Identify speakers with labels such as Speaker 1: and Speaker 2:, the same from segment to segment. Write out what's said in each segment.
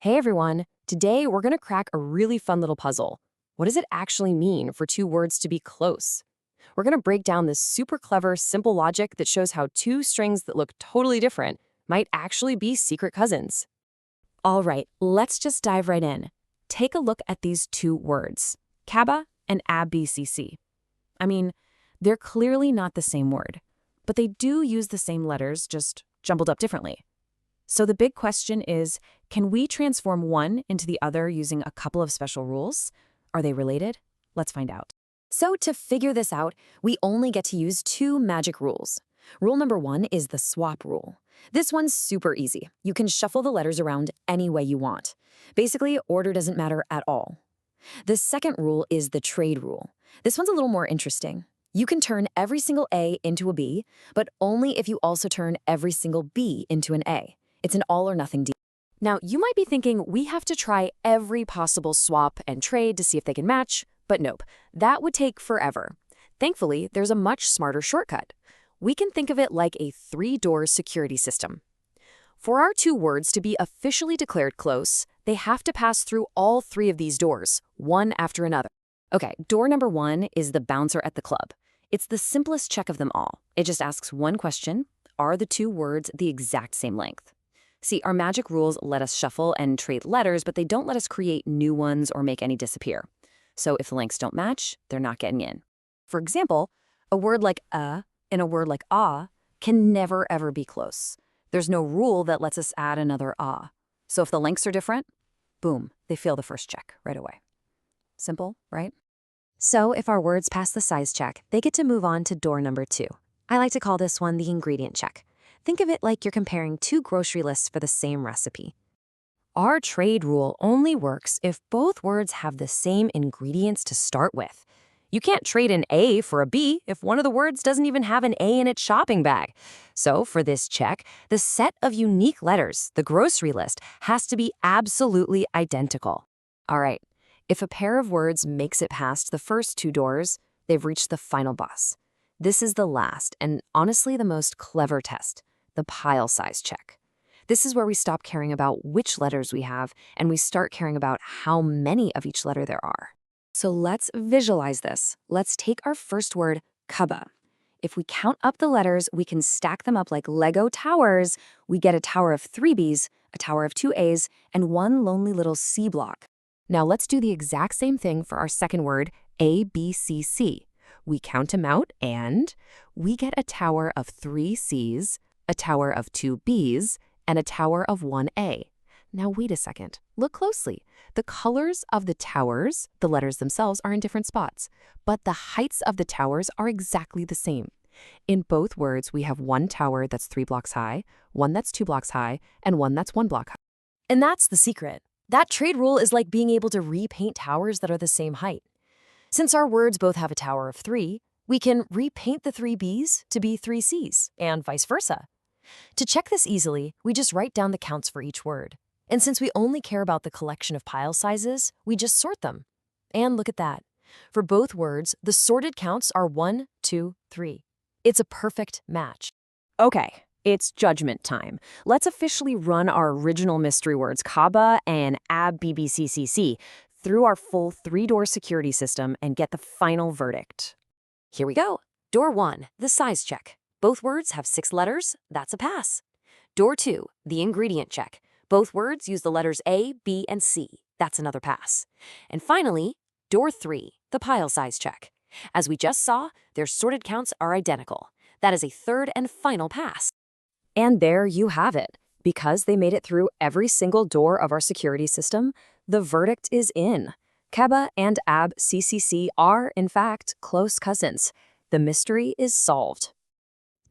Speaker 1: Hey everyone, today we're going to crack a really fun little puzzle. What does it actually mean for two words to be close? We're going to break down this super clever, simple logic that shows how two strings that look totally different might actually be secret cousins. All right, let's just dive right in. Take a look at these two words, kaba and abcc. I mean, they're clearly not the same word, but they do use the same letters, just jumbled up differently. So the big question is, can we transform one into the other using a couple of special rules? Are they related? Let's find out. So to figure this out, we only get to use two magic rules. Rule number one is the swap rule. This one's super easy. You can shuffle the letters around any way you want. Basically, order doesn't matter at all. The second rule is the trade rule. This one's a little more interesting. You can turn every single A into a B, but only if you also turn every single B into an A. It's an all-or-nothing deal. Now, you might be thinking we have to try every possible swap and trade to see if they can match, but nope, that would take forever. Thankfully, there's a much smarter shortcut. We can think of it like a three-door security system. For our two words to be officially declared close, they have to pass through all three of these doors, one after another. Okay, door number one is the bouncer at the club. It's the simplest check of them all. It just asks one question: are the two words the exact same length? See, our magic rules let us shuffle and trade letters, but they don't let us create new ones or make any disappear. So if the lengths don't match, they're not getting in. For example, a word like and a word like ah can never ever be close. There's no rule that lets us add another ah. So if the lengths are different, boom, they fail the first check right away. Simple, right? So if our words pass the size check, they get to move on to door number two. I like to call this one the ingredient check. Think of it like you're comparing two grocery lists for the same recipe. Our trade rule only works if both words have the same ingredients to start with. You can't trade an A for a B if one of the words doesn't even have an A in its shopping bag. So for this check, the set of unique letters, the grocery list, has to be absolutely identical. All right, if a pair of words makes it past the first two doors, they've reached the final boss. This is the last and honestly the most clever test. The pile size check. This is where we stop caring about which letters we have and we start caring about how many of each letter there are. So let's visualize this. Let's take our first word, kaba. If we count up the letters, we can stack them up like Lego towers. We get a tower of 3 Bs, a tower of 2 As, and one lonely little C block. Now let's do the exact same thing for our second word, ABCC. We count them out and we get a tower of 3 Cs, a tower of 2 Bs, and a tower of 1 A. Now wait a second. Look closely. The colors of the towers, the letters themselves, are in different spots, but the heights of the towers are exactly the same. In both words, we have one tower that's 3 blocks high, one that's 2 blocks high, and one that's 1 block high. And that's the secret. That trade rule is like being able to repaint towers that are the same height. Since our words both have a tower of 3, we can repaint the 3 Bs to be 3 Cs, and vice versa. To check this easily, we just write down the counts for each word. And since we only care about the collection of pile sizes, we just sort them. And look at that. For both words, the sorted counts are 1, 2, 3. It's a perfect match. Okay, it's judgment time. Let's officially run our original mystery words, kaba and abbbcc, through our full 3-door security system and get the final verdict. Here we go. Door 1, the size check. Both words have 6 letters, that's a pass. Door 2, the ingredient check. Both words use the letters A, B, and C. That's another pass. And finally, door 3, the pile size check. As we just saw, their sorted counts are identical. That is a third and final pass. And there you have it. Because they made it through every single door of our security system, the verdict is in. Kaba and abcc are, in fact, close cousins. The mystery is solved.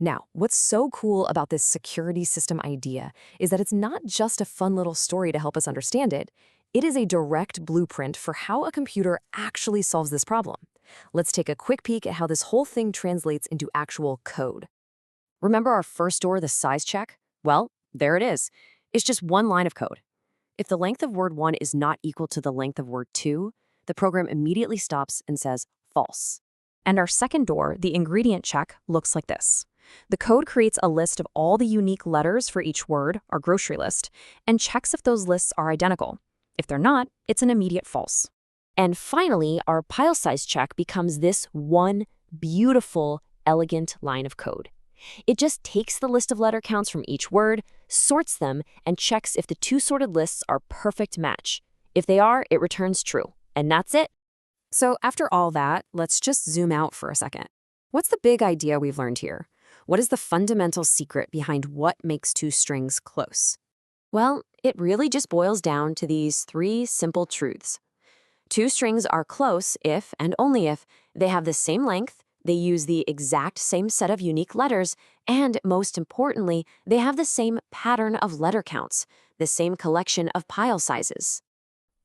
Speaker 1: Now, what's so cool about this security system idea is that it's not just a fun little story to help us understand it. It is a direct blueprint for how a computer actually solves this problem. Let's take a quick peek at how this whole thing translates into actual code. Remember our first door, the size check? Well, there it is. It's just one line of code. If the length of word 1 is not equal to the length of word 2, the program immediately stops and says false. And our second door, the ingredient check, looks like this.
Speaker 2: The code creates a list of all the unique letters for each word, our grocery list, and checks if those lists are identical. If they're not, it's an immediate false.
Speaker 1: And finally, our pile size check becomes this one beautiful, elegant line of code. It just takes the list of letter counts from each word, sorts them, and checks if the two sorted lists are perfect match. If they are, it returns true. And that's it. So after all that, let's just zoom out for a second. What's the big idea we've learned here? What is the fundamental secret behind what makes two strings close? Well, it really just boils down to these three simple truths. Two strings are close if, and only if, they have the same length, they use the exact same set of unique letters, and most importantly, they have the same pattern of letter counts, the same collection of pile sizes.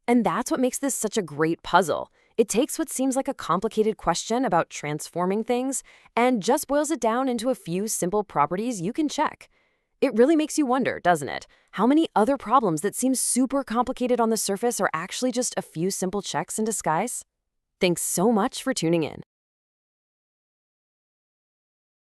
Speaker 1: And that's what makes this such a great puzzle. It takes what seems like a complicated question about transforming things and just boils it down into a few simple properties you can check. It really makes you wonder, doesn't it? How many other problems that seem super complicated on the surface are actually just a few simple checks in disguise? Thanks so much for tuning in.